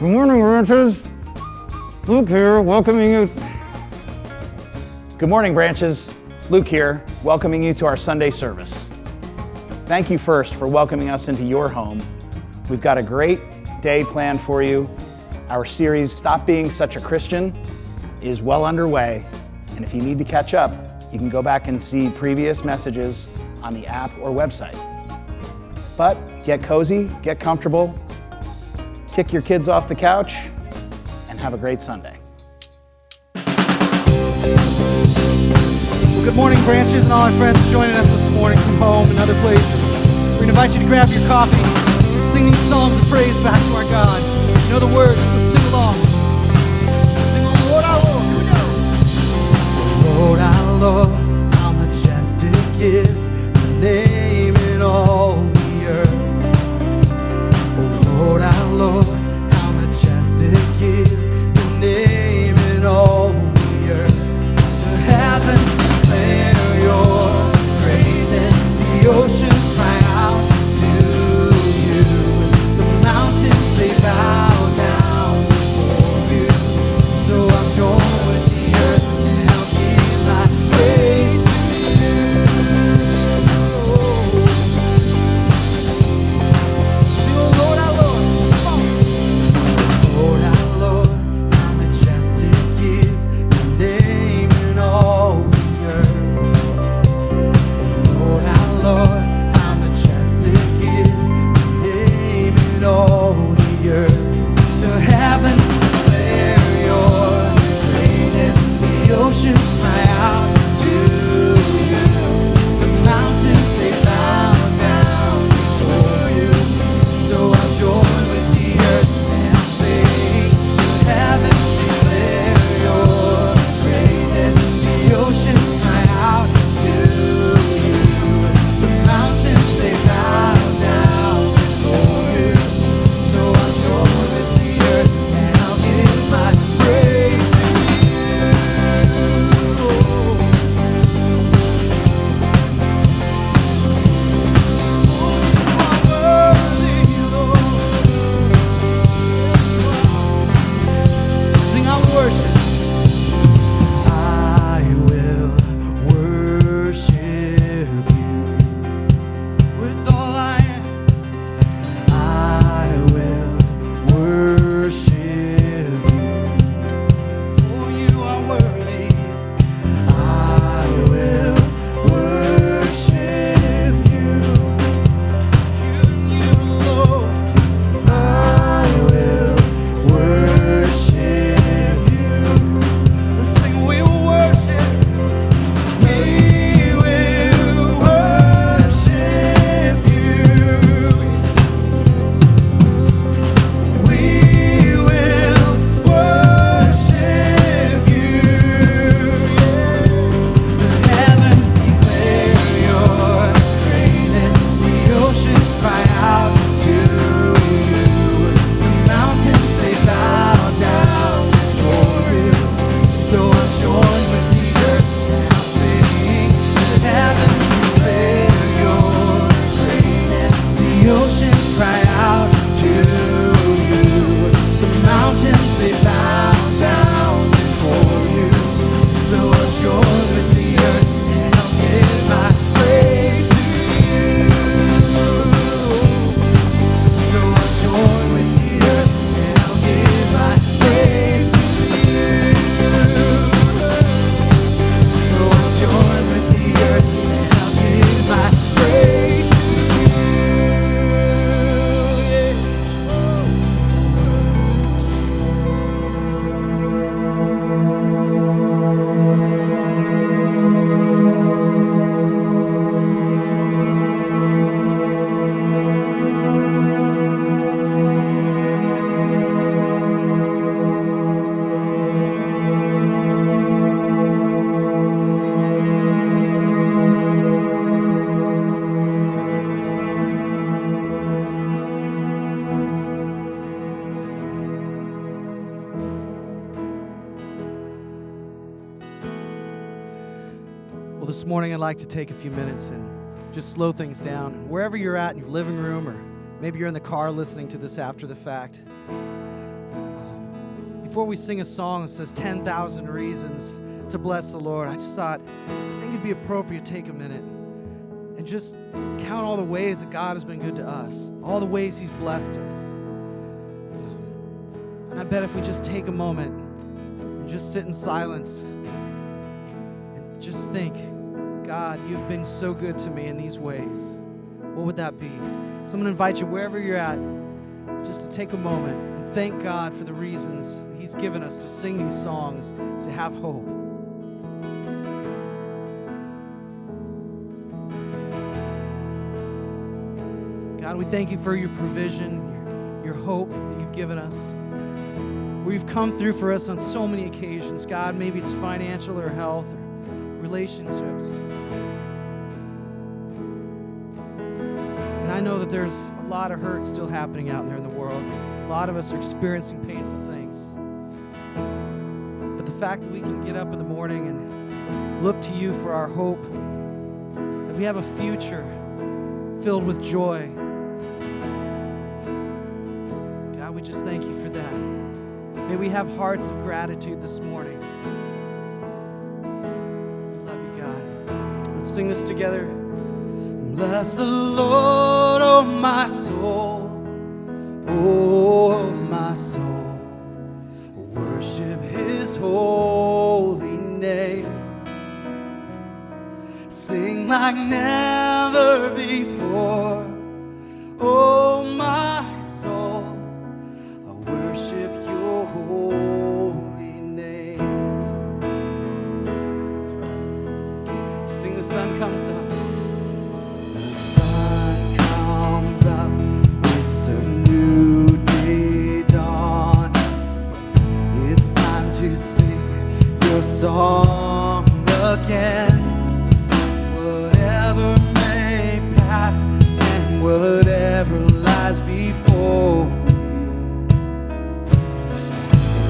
Good morning, Branches. Luke here, welcoming you. Good morning, Branches. Luke here, welcoming you to our Sunday service. Thank you first for welcoming us into your home. We've got a great day planned for you. Our series, Stop Being Such a Christian, is well underway. And if you need to catch up, you can go back and see previous messages on the app or website. But get cozy, get comfortable, kick your kids off the couch, and have a great Sunday. Well, good morning, Branches, and all our friends joining us this morning from home and other places. We're going to invite you to grab your coffee and sing these songs of praise back to our God. You know the words, let's sing along. Sing, oh Lord, our Lord, here we go. Lord, our Lord, how majestic is the name in all the earth. Oh Lord, our Lord, how majestic is the name in all the earth. The heavens declare your greatness, the oceans cry out to you. The mountains, they bow down before you. So I'm joined with the earth and I'll give my praise to you. Sing, oh Lord, our Lord, come on. Lord, our Lord, how majestic is the name in all the earth. Lord, our Lord, how majestic is the name in all the earth. The heavens declare your greatness, the oceans cry out to you. The mountains, they bow down before you. So I'll join with the earth and I'll sing. The heavens declare your greatness, the oceans cry out to you. The mountains, they bow down before you. So I'll join with the earth and I'll give my praise to you. Sing our worship. I will worship you with all I am. I will worship you, for you are worthy. I will worship you, you Lord. I will worship you. Let's sing, we will worship. We will worship you. We will worship you. The heavens declare your greatness, the oceans cry out to you. The mountains, they bow down before you. So I'll join with the earth and I'll sing. The heavens declare your greatness, the oceans cry out to you. The mountains, they bow down before you. So I'll join with the earth and I'll give my praise to you. So I'll join with the earth and I'll give my praise to you. So I'll join with the earth and I'll give my praise to Well, this morning I'd like to take a few minutes and just slow things down. Wherever you're at in your living room, or maybe you're in the car listening to this after the fact, before we sing a song that says 10,000 reasons to bless the Lord, I just thought, I think it'd be appropriate to take a minute and just count all the ways that God has been good to us, all the ways He's blessed us. And I bet if we just take a moment and just sit in silence and just think, God, you've been so good to me in these ways, what would that be? So I'm going to invite you wherever you're at just to take a moment and thank God for the reasons He's given us to sing these songs, to have hope. God, we thank you for your provision, your hope that you've given us, where you've come through for us on so many occasions. God, maybe it's financial or health or relationships. And I know that there's a lot of hurt still happening out there in the world. A lot of us are experiencing painful things. But the fact that we can get up in the morning and look to you for our hope, that we have a future filled with joy, God, we just thank you for that. May we have hearts of gratitude this morning. We love you, God. Let's sing this together. Bless the Lord, oh my soul, oh my soul. Worship His holy name. Sing like never before, oh my soul. I worship your holy name. Sing, the sun comes up. The sun comes up, it's a new day dawn. It's time to sing your song again. Whatever may pass and whatever lies before me,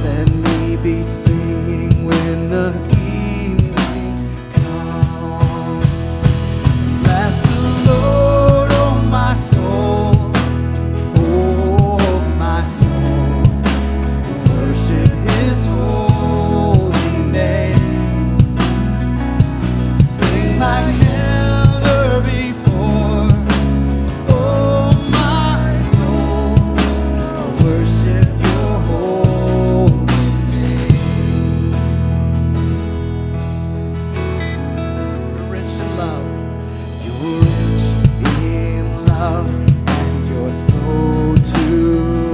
let me be singing when the evening comes. Bless the Lord, oh my soul, oh my soul. Worship His holy name. Sing like never before, oh my soul. I worship your holy name. You're rich in love, you're rich in love, and you're slow to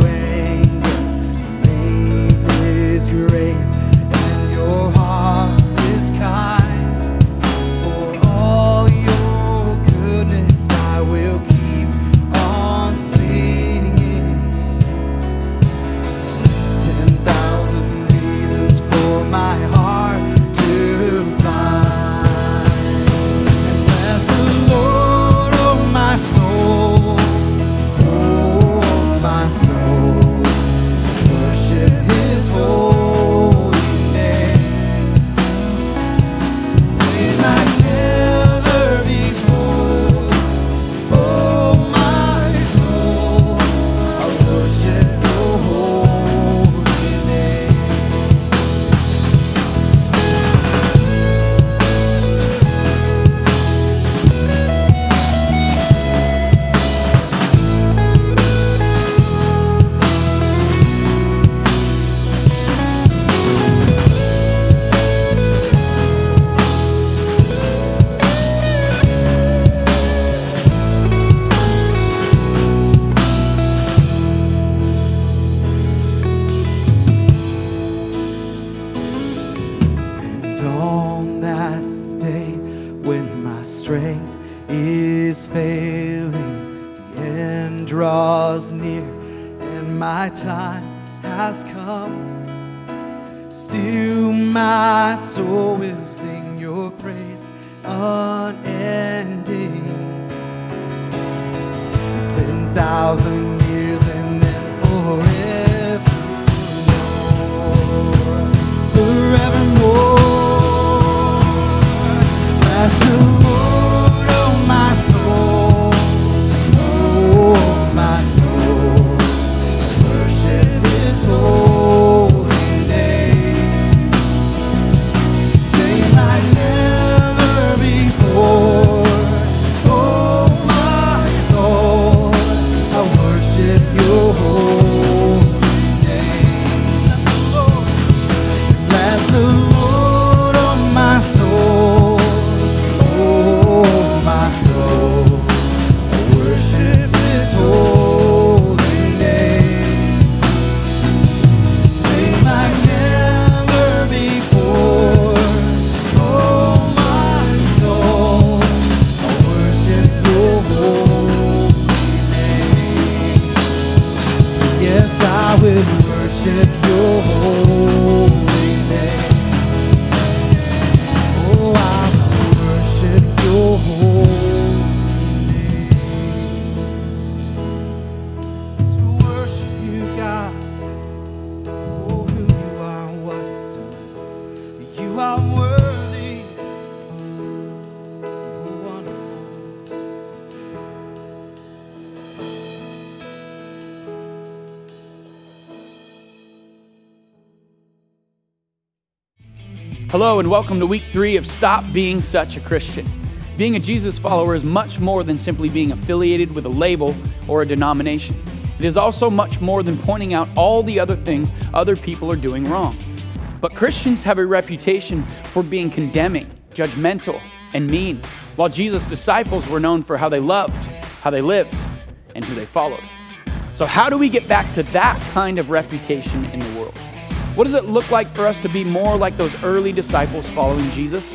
anger. Your name is great, and your heart is kind. For all your goodness, I will keep on singing. 10,000 reasons for my heart to find. And bless the Lord, oh my soul, oh my soul. Worship His holy name. Sing like never before, oh my soul. I worship your holy name. And on that day when my strength is failing, the end draws near and my time has come, still my soul will sing your praise unending. 10,000 years and then forevermore. Bless the Lord, oh my soul, oh my soul. Worship His holy name. worship your holy name. Oh, I worship your holy name. Yes, we worship you, God. Oh, who you are, what you've done. You are worthy. Oh, wonderful. Hello and welcome to week 3 of Stop Being Such a Christian. Being a Jesus follower is much more than simply being affiliated with a label or a denomination. It is also much more than pointing out all the other things other people are doing wrong. But Christians have a reputation for being condemning, judgmental, and mean, while Jesus' disciples were known for how they loved, how they lived, and who they followed. So how do we get back to that kind of reputation in the world? What does it look like for us to be more like those early disciples following Jesus?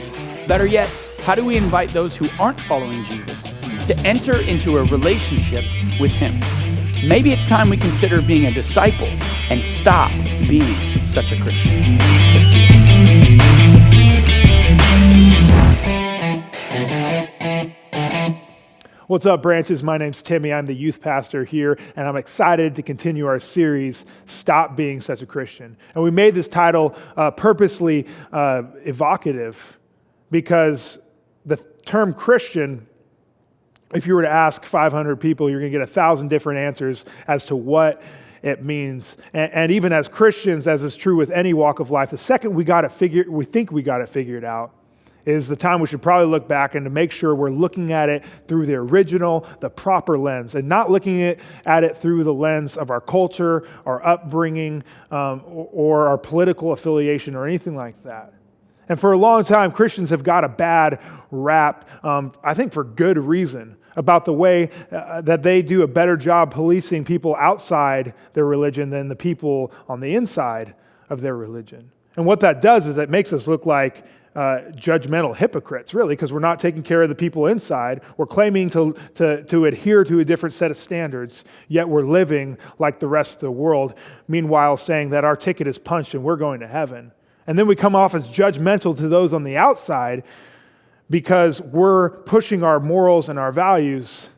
Better yet, how do we invite those who aren't following Jesus to enter into a relationship with Him? Maybe it's time we consider being a disciple and stop being such a Christian. What's up, Branches? My name's Timmy. I'm the youth pastor here, and I'm excited to continue our series, Stop Being Such a Christian. And we made this title purposely evocative because the term Christian, if you were to ask 500 people, you're going to get 1,000 different answers as to what it means. And even as Christians, as is true with any walk of life, the second we think we got it figured out, is the time we should probably look back and to make sure we're looking at it through the original, the proper lens, and not looking at it through the lens of our culture, our upbringing, or our political affiliation or anything like that. And for a long time, Christians have got a bad rap, I think for good reason, about the way that they do a better job policing people outside their religion than the people on the inside of their religion. And what that does is it makes us look like judgmental hypocrites, really, because we're not taking care of the people inside. We're claiming to adhere to a different set of standards, yet we're living like the rest of the world, meanwhile saying that our ticket is punched and we're going to heaven. And then we come off as judgmental to those on the outside because we're pushing our morals and our values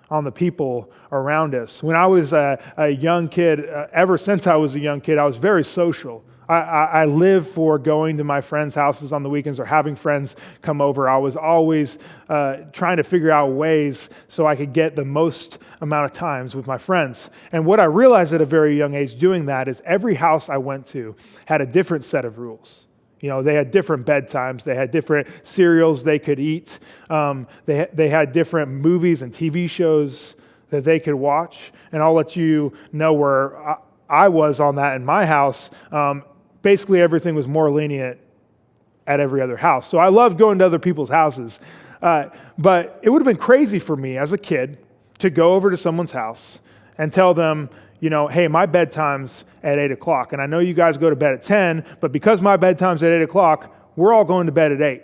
on the people around us. When I was a young kid, ever since I was a young kid, I was very social. I lived for going to my friends' houses on the weekends or having friends come over. I was always trying to figure out ways so I could get the most amount of times with my friends. And what I realized at a very young age doing that is every house I went to had a different set of rules. You know, they had different bedtimes. They had different cereals they could eat. They had different movies and TV shows that they could watch. And I'll let you know where I was on that in my house. Basically, everything was more lenient at every other house. So I loved going to other people's houses. But it would have been crazy for me as a kid to go over to someone's house and tell them, you know, hey, my bedtime's at 8 o'clock. And I know you guys go to bed at 10, but because my bedtime's at 8 o'clock, we're all going to bed at 8.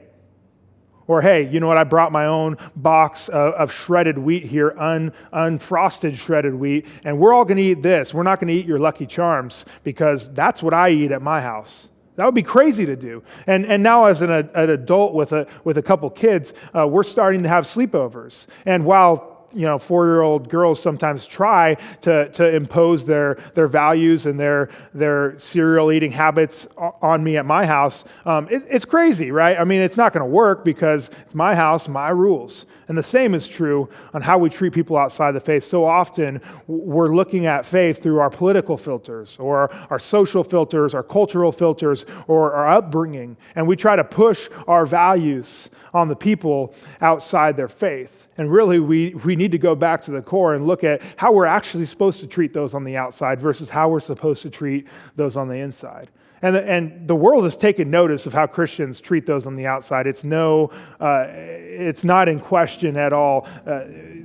Or, hey, you know what, I brought my own box of shredded wheat here, unfrosted shredded wheat, and we're all going to eat this. We're not going to eat your Lucky Charms because that's what I eat at my house. That would be crazy to do. And now as an adult with a couple kids, we're starting to have sleepovers. And while 4-year-old girls sometimes try to impose their values and their cereal eating habits on me at my house. It's crazy, right? I mean, it's not going to work because it's my house, my rules. And the same is true on how we treat people outside the faith. So often we're looking at faith through our political filters or our social filters, our cultural filters, or our upbringing. And we try to push our values on the people outside their faith. And really, we need to go back to the core and look at how we're actually supposed to treat those on the outside versus how we're supposed to treat those on the inside. And the world has taken notice of how Christians treat those on the outside. It's not in question at all.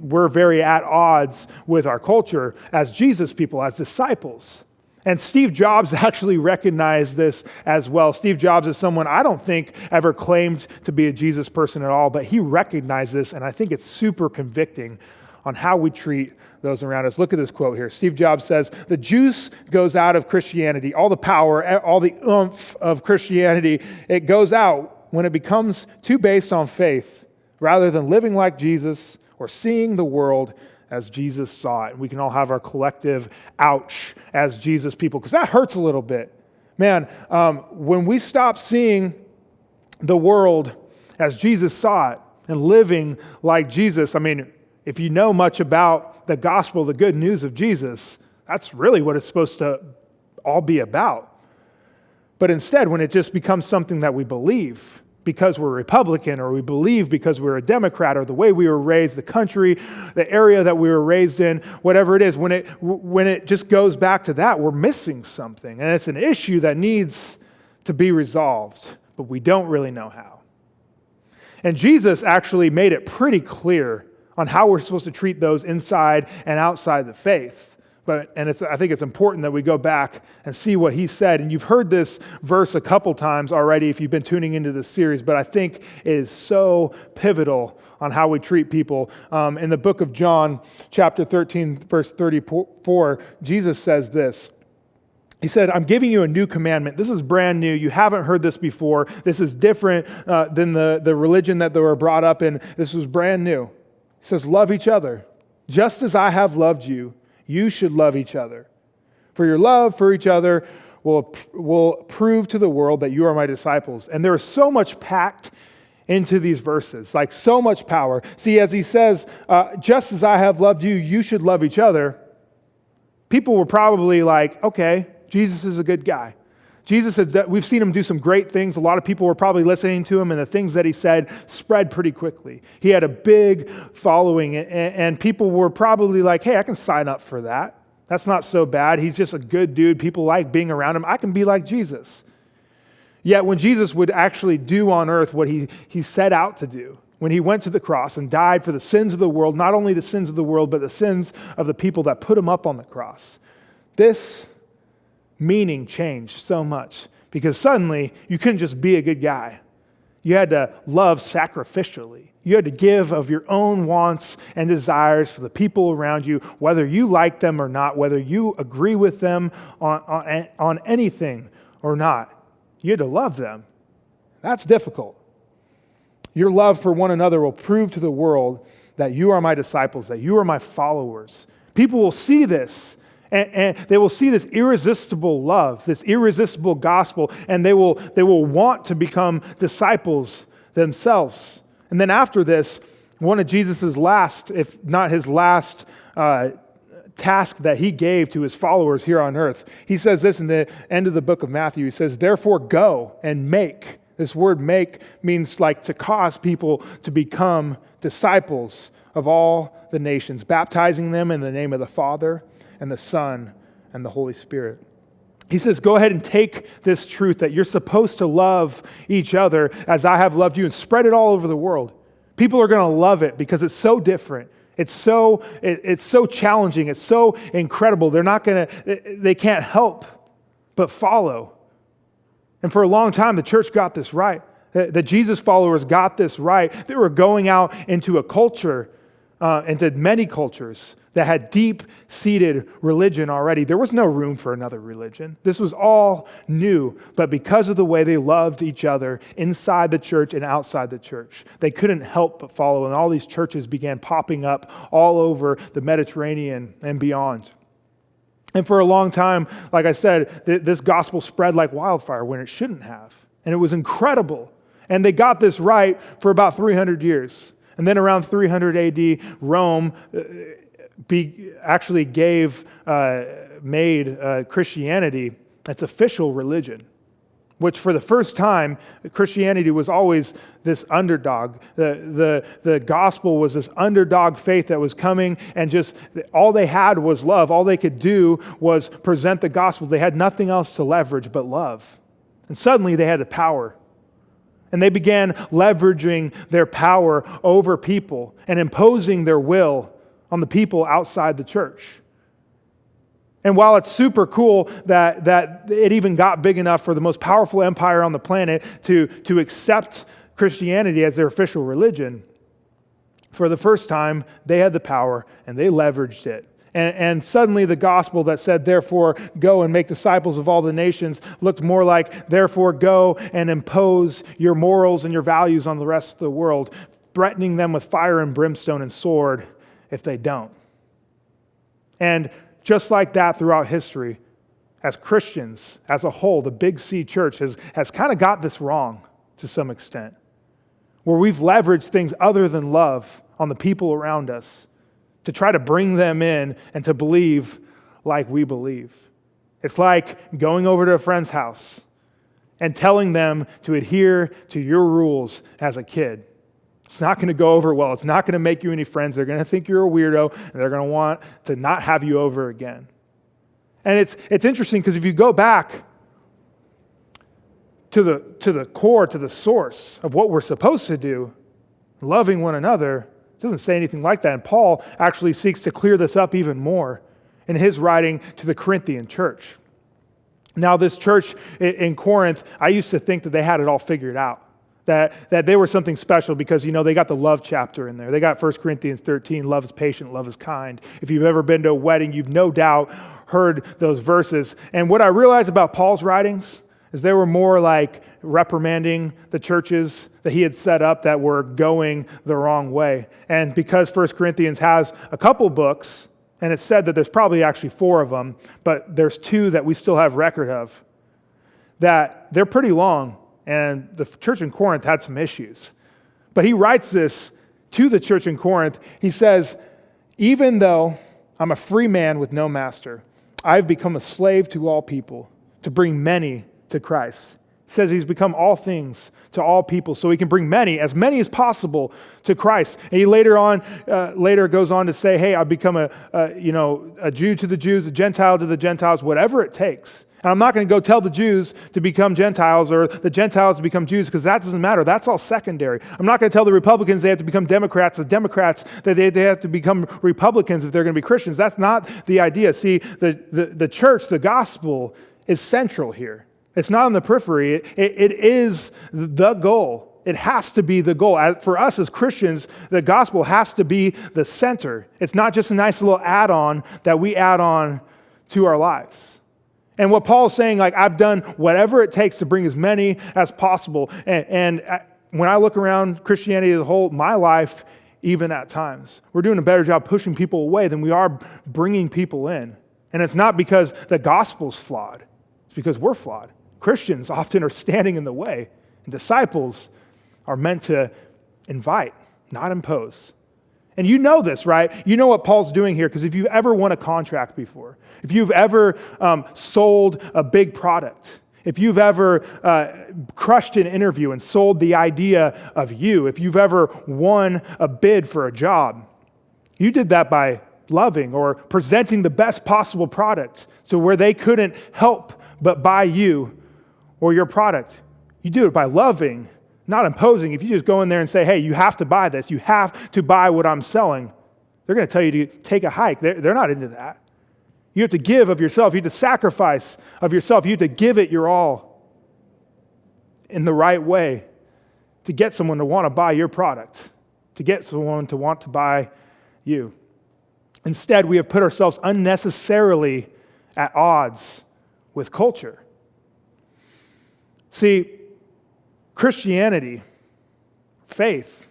We're very at odds with our culture as Jesus people, as disciples. And Steve Jobs actually recognized this as well. Steve Jobs is someone I don't think ever claimed to be a Jesus person at all, but he recognized this, and I think it's super convicting on how we treat those around us. Look at this quote here. Steve Jobs says, "The juice goes out of Christianity. All the power, all the oomph of Christianity, it goes out when it becomes too based on faith rather than living like Jesus or seeing the world as Jesus saw it." And we can all have our collective ouch as Jesus people, because that hurts a little bit. Man, when we stop seeing the world as Jesus saw it and living like Jesus, I mean, if you know much about the gospel, the good news of Jesus, that's really what it's supposed to all be about. But instead, when it just becomes something that we believe because we're Republican, or we believe because we're a Democrat, or the way we were raised, the country, the area that we were raised in, whatever it is, when it just goes back to that, we're missing something. And it's an issue that needs to be resolved, but we don't really know how. And Jesus actually made it pretty clear on how we're supposed to treat those inside and outside the faith. I think it's important that we go back and see what he said. And you've heard this verse a couple times already if you've been tuning into this series, but I think it is so pivotal on how we treat people. In the book of John, chapter 13, verse 34, Jesus says this. He said, "I'm giving you a new commandment." This is brand new. You haven't heard this before. This is different than the religion that they were brought up in. This was brand new. He says, "Love each other. Just as I have loved you, you should love each other. For your love for each other will prove to the world that you are my disciples." And there is so much packed into these verses, like so much power. See, as he says, just as I have loved you, you should love each other. People were probably like, okay, Jesus is a good guy. Jesus said, we've seen him do some great things. A lot of people were probably listening to him, and the things that he said spread pretty quickly. He had a big following, and people were probably like, hey, I can sign up for that. That's not so bad. He's just a good dude. People like being around him. I can be like Jesus. Yet when Jesus would actually do on earth what he set out to do, when he went to the cross and died for the sins of the world, not only the sins of the world, but the sins of the people that put him up on the cross, this meaning changed so much, because suddenly you couldn't just be a good guy. You had to love sacrificially. You had to give of your own wants and desires for the people around you, whether you like them or not, whether you agree with them on anything or not. You had to love them. That's difficult. Your love for one another will prove to the world that you are my disciples, that you are my followers. People will see this. And they will see this irresistible love, this irresistible gospel, and they will want to become disciples themselves. And then after this, one of Jesus' last, if not his last task that he gave to his followers here on earth, he says this in the end of the book of Matthew. He says, "Therefore go and make." This word "make" means like to cause people to become disciples of all the nations, baptizing them in the name of the Father and the Son and the Holy Spirit. He says, go ahead and take this truth that you're supposed to love each other as I have loved you, and spread it all over the world. People are going to love it because it's so different. It's so challenging. It's so incredible. They can't help but follow. And for a long time, the church got this right. The Jesus followers got this right. They were going out into a culture, into many cultures that had deep-seated religion already. There was no room for another religion. This was all new, but because of the way they loved each other inside the church and outside the church, they couldn't help but follow, and all these churches began popping up all over the Mediterranean and beyond. And for a long time, like I said, this gospel spread like wildfire when it shouldn't have, and it was incredible. And they got this right for about 300 years. And then around 300 AD, Rome made Christianity its official religion, which for the first time, Christianity was always this underdog. The gospel was this underdog faith that was coming, and just all they had was love. All they could do was present the gospel. They had nothing else to leverage but love. And suddenly they had the power. And they began leveraging their power over people and imposing their will on the people outside the church. And while it's super cool that it even got big enough for the most powerful empire on the planet to accept Christianity as their official religion, For the first time, they had the power and they leveraged it. And suddenly the gospel that said, therefore, go and make disciples of all the nations, looked more like, therefore, go and impose your morals and your values on the rest of the world, threatening them with fire and brimstone and sword if they don't. And just like that throughout history, as Christians, as a whole, the Big C Church has kind of got this wrong to some extent, where we've leveraged things other than love on the people around us to try to bring them in and to believe like we believe. It's like going over to a friend's house and telling them to adhere to your rules as a kid. It's not going to go over well. It's not going to make you any friends. They're going to think you're a weirdo, and they're going to want to not have you over again. And it's interesting because if you go back to the core, to the source of what we're supposed to do, loving one another, it doesn't say anything like that. And Paul actually seeks to clear this up even more in his writing to the Corinthian church. Now, this church in Corinth, I used to think that they had it all figured out, that they were something special because, they got the love chapter in there. They got 1 Corinthians 13, love is patient, love is kind. If you've ever been to a wedding, you've no doubt heard those verses. And what I realized about Paul's writings is they were more like reprimanding the churches that he had set up that were going the wrong way. And because 1 Corinthians has a couple books, and it's said that there's probably actually 4 of them, but there's 2 that we still have record of, that they're pretty long, and the church in Corinth had some issues. But he writes this to the church in Corinth. He says, even though I'm a free man with no master, I've become a slave to all people to bring many to Christ. He says he's become all things to all people so he can bring many as possible to Christ. And he later goes on to say, hey, I've become a Jew to the Jews, a Gentile to the Gentiles, whatever it takes. And I'm not going to go tell the Jews to become Gentiles or the Gentiles to become Jews because that doesn't matter. That's all secondary. I'm not going to tell the Republicans they have to become Democrats, the Democrats that they have to become Republicans if they're going to be Christians. That's not the idea. See, the church, the gospel is central here. It's not on the periphery. It is the goal. It has to be the goal. For us as Christians, the gospel has to be the center. It's not just a nice little add-on that we add on to our lives. And what Paul's saying, I've done whatever it takes to bring as many as possible. And when I look around Christianity as a whole, my life, even at times, we're doing a better job pushing people away than we are bringing people in. And it's not because the gospel's flawed. It's because we're flawed. Christians often are standing in the way. And disciples are meant to invite, not impose. And you know this, right? You know what Paul's doing here, because if you've ever won a contract before, if you've ever sold a big product, if you've ever crushed an interview and sold the idea of you, if you've ever won a bid for a job, you did that by loving or presenting the best possible product to where they couldn't help but buy you or your product. You do it by loving, not imposing. If you just go in there and say, hey, you have to buy this, you have to buy what I'm selling, they're going to tell you to take a hike. They're not into that. You have to give of yourself. You have to sacrifice of yourself. You have to give it your all in the right way to get someone to want to buy your product, to get someone to want to buy you. Instead, we have put ourselves unnecessarily at odds with culture. See, Christianity, faith,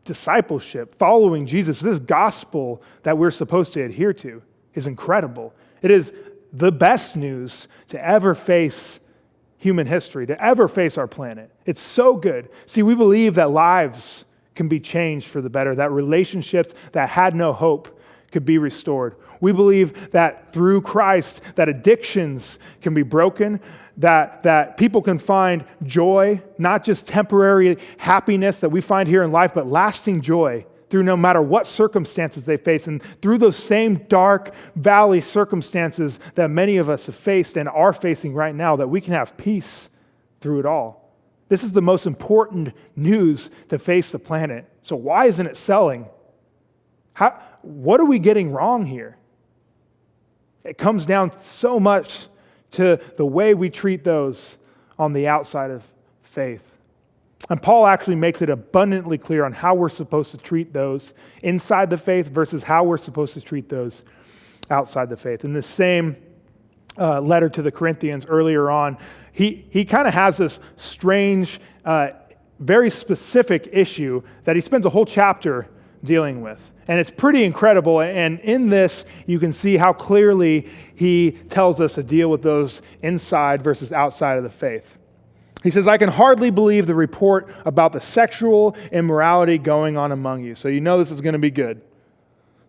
discipleship, following Jesus, this gospel that we're supposed to adhere to is incredible. It is the best news to ever face human history, to ever face our planet. It's so good. See, we believe that lives can be changed for the better, that relationships that had no hope could be restored. We believe that through Christ, that addictions can be broken, that people can find joy, not just temporary happiness that we find here in life, but lasting joy through no matter what circumstances they face. And through those same dark valley circumstances that many of us have faced and are facing right now, that we can have peace through it all. This is the most important news to face the planet. So why isn't it selling? What are we getting wrong here? It comes down so much to the way we treat those on the outside of faith. And Paul actually makes it abundantly clear on how we're supposed to treat those inside the faith versus how we're supposed to treat those outside the faith. In this same letter to the Corinthians earlier on, he kind of has this strange, very specific issue that he spends a whole chapter dealing with. And it's pretty incredible. And in this, you can see how clearly he tells us to deal with those inside versus outside of the faith. He says, I can hardly believe the report about the sexual immorality going on among you. So you know this is going to be good.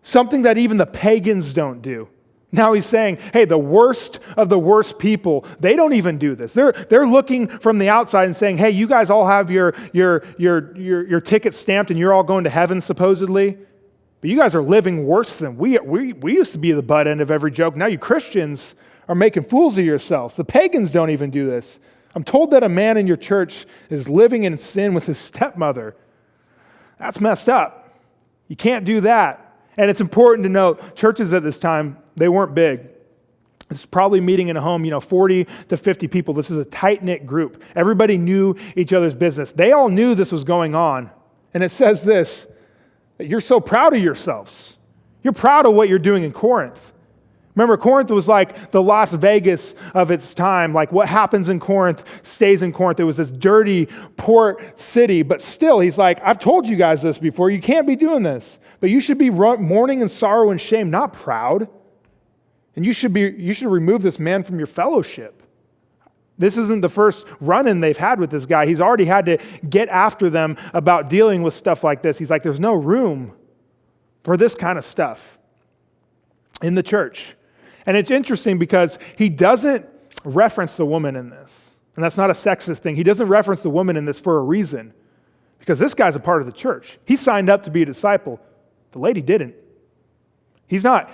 Something that even the pagans don't do. Now he's saying, hey, the worst of the worst people, they don't even do this. They're looking from the outside and saying, hey, you guys all have your ticket stamped and you're all going to heaven supposedly. But you guys are living worse than we used to be the butt end of every joke. Now you Christians are making fools of yourselves. The pagans don't even do this. I'm told that a man in your church is living in sin with his stepmother. That's messed up. You can't do that. And it's important to note, churches at this time, they weren't big. It's probably meeting in a home, 40 to 50 people. This is a tight-knit group. Everybody knew each other's business. They all knew this was going on. And it says this, that you're so proud of yourselves. You're proud of what you're doing in Corinth. Remember, Corinth was like the Las Vegas of its time. Like what happens in Corinth stays in Corinth. It was this dirty port city. But still, he's like, I've told you guys this before. You can't be doing this. But you should be mourning in sorrow and shame, not proud. And you should remove this man from your fellowship. This isn't the first run-in they've had with this guy. He's already had to get after them about dealing with stuff like this. He's like, there's no room for this kind of stuff in the church. And it's interesting because he doesn't reference the woman in this. And that's not a sexist thing. He doesn't reference the woman in this for a reason. Because this guy's a part of the church. He signed up to be a disciple. The lady didn't. He's not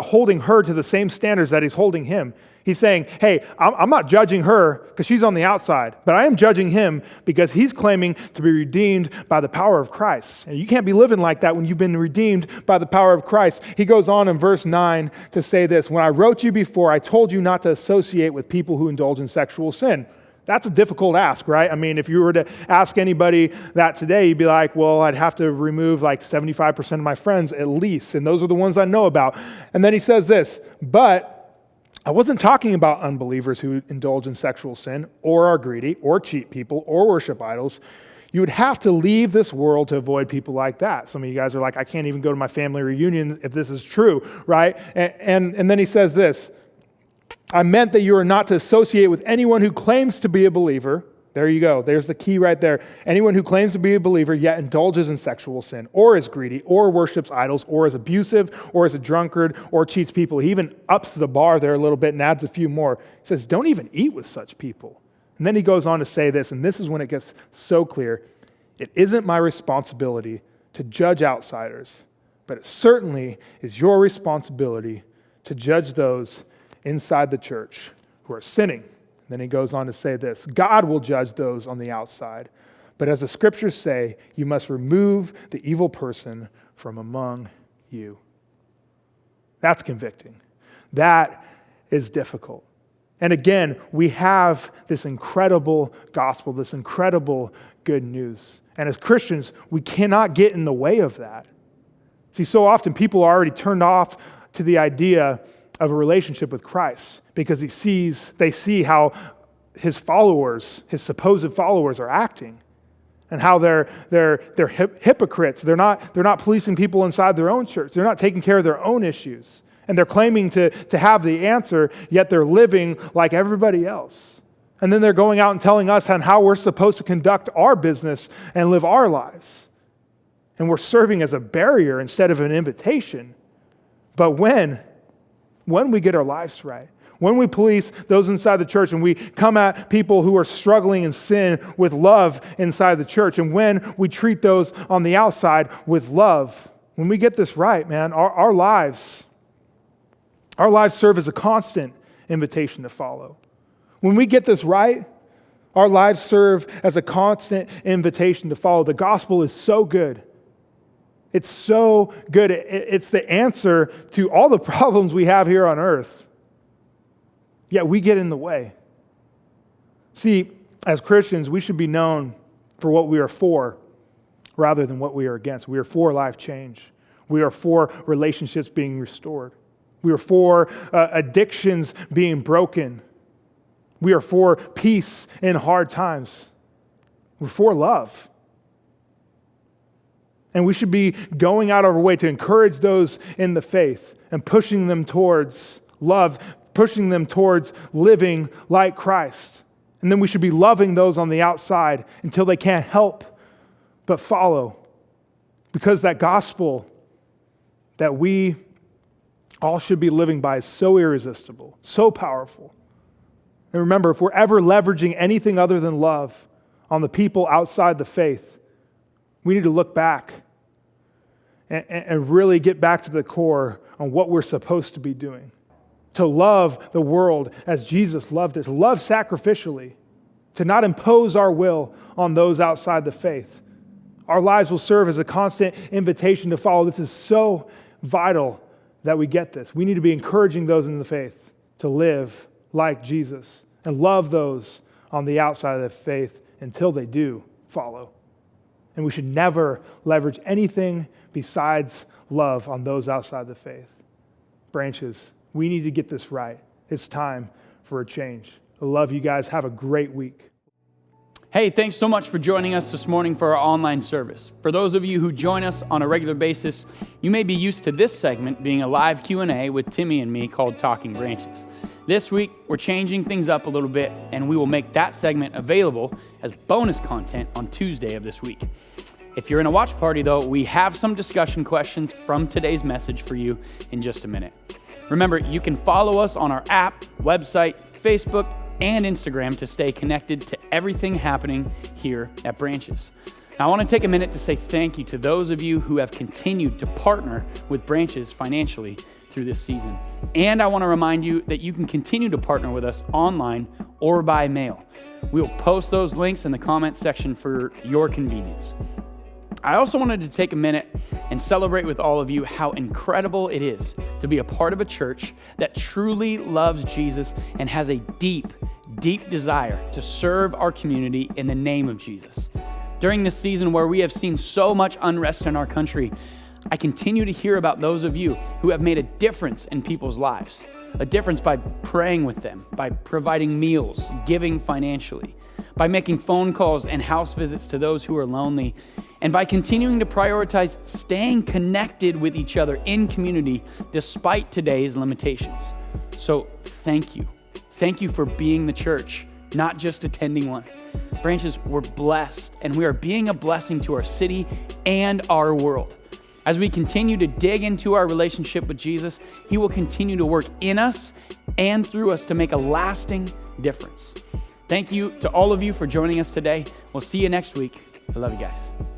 holding her to the same standards that he's holding him. He's saying, hey, I'm not judging her because she's on the outside, but I am judging him because he's claiming to be redeemed by the power of Christ. And you can't be living like that when you've been redeemed by the power of Christ. He goes on in verse 9 to say this, when I wrote you before, I told you not to associate with people who indulge in sexual sin. That's a difficult ask, right? I mean, if you were to ask anybody that today, you'd be like, well, I'd have to remove like 75% of my friends at least, and those are the ones I know about. And then he says this, but I wasn't talking about unbelievers who indulge in sexual sin or are greedy or cheat people or worship idols. You would have to leave this world to avoid people like that. Some of you guys are like, I can't even go to my family reunion if this is true, right? And then he says this, I meant that you are not to associate with anyone who claims to be a believer. There you go. There's the key right there. Anyone who claims to be a believer yet indulges in sexual sin or is greedy or worships idols or is abusive or is a drunkard or cheats people. He even ups the bar there a little bit and adds a few more. He says, don't even eat with such people. And then he goes on to say this, and this is when it gets so clear. It isn't my responsibility to judge outsiders, but it certainly is your responsibility to judge those inside the church who are sinning. Then he goes on to say this, God will judge those on the outside, but as the scriptures say, you must remove the evil person from among you. That's convicting. That is difficult. And again, we have this incredible gospel, this incredible good news. And as Christians, we cannot get in the way of that. See, so often people are already turned off to the idea of a relationship with Christ because they see how his followers, his supposed followers, are acting and how they're hypocrites. They're not policing people inside their own church. They're not taking care of their own issues. And they're claiming to have the answer, yet they're living like everybody else. And then they're going out and telling us on how we're supposed to conduct our business and live our lives. And we're serving as a barrier instead of an invitation. But when we get our lives right, when we police those inside the church and we come at people who are struggling in sin with love inside the church, and when we treat those on the outside with love, when we get this right, man, our lives serve as a constant invitation to follow. When we get this right, our lives serve as a constant invitation to follow. The gospel is so good. It's so good. It's the answer to all the problems we have here on earth. Yet we get in the way. See, as Christians, we should be known for what we are for rather than what we are against. We are for life change. We are for relationships being restored. We are for addictions being broken. We are for peace in hard times. We're for love. And we should be going out of our way to encourage those in the faith and pushing them towards love, pushing them towards living like Christ. And then we should be loving those on the outside until they can't help but follow. Because that gospel that we all should be living by is so irresistible, so powerful. And remember, if we're ever leveraging anything other than love on the people outside the faith, we need to look back and really get back to the core on what we're supposed to be doing. To love the world as Jesus loved it, to love sacrificially, to not impose our will on those outside the faith. Our lives will serve as a constant invitation to follow. This is so vital that we get this. We need to be encouraging those in the faith to live like Jesus and love those on the outside of the faith until they do follow. And we should never leverage anything besides love on those outside the faith. Branches, we need to get this right. It's time for a change. I love you guys. Have a great week. Hey, thanks so much for joining us this morning for our online service. For those of you who join us on a regular basis, you may be used to this segment being a live Q&A with Timmy and me called Talking Branches. This week, we're changing things up a little bit, and we will make that segment available as bonus content on Tuesday of this week. If you're in a watch party, though, we have some discussion questions from today's message for you in just a minute. Remember, you can follow us on our app, website, Facebook, and Instagram to stay connected to everything happening here at Branches. Now, I want to take a minute to say thank you to those of you who have continued to partner with Branches financially through this season. And I want to remind you that you can continue to partner with us online or by mail. We will post those links in the comments section for your convenience. I also wanted to take a minute and celebrate with all of you how incredible it is to be a part of a church that truly loves Jesus and has a deep, deep desire to serve our community in the name of Jesus. During this season where we have seen so much unrest in our country, I continue to hear about those of you who have made a difference in people's lives, a difference by praying with them, by providing meals, giving financially, by making phone calls and house visits to those who are lonely, and by continuing to prioritize staying connected with each other in community despite today's limitations. So thank you. Thank you for being the church, not just attending one. Branches, we're blessed, and we are being a blessing to our city and our world. As we continue to dig into our relationship with Jesus, He will continue to work in us and through us to make a lasting difference. Thank you to all of you for joining us today. We'll see you next week. I love you guys.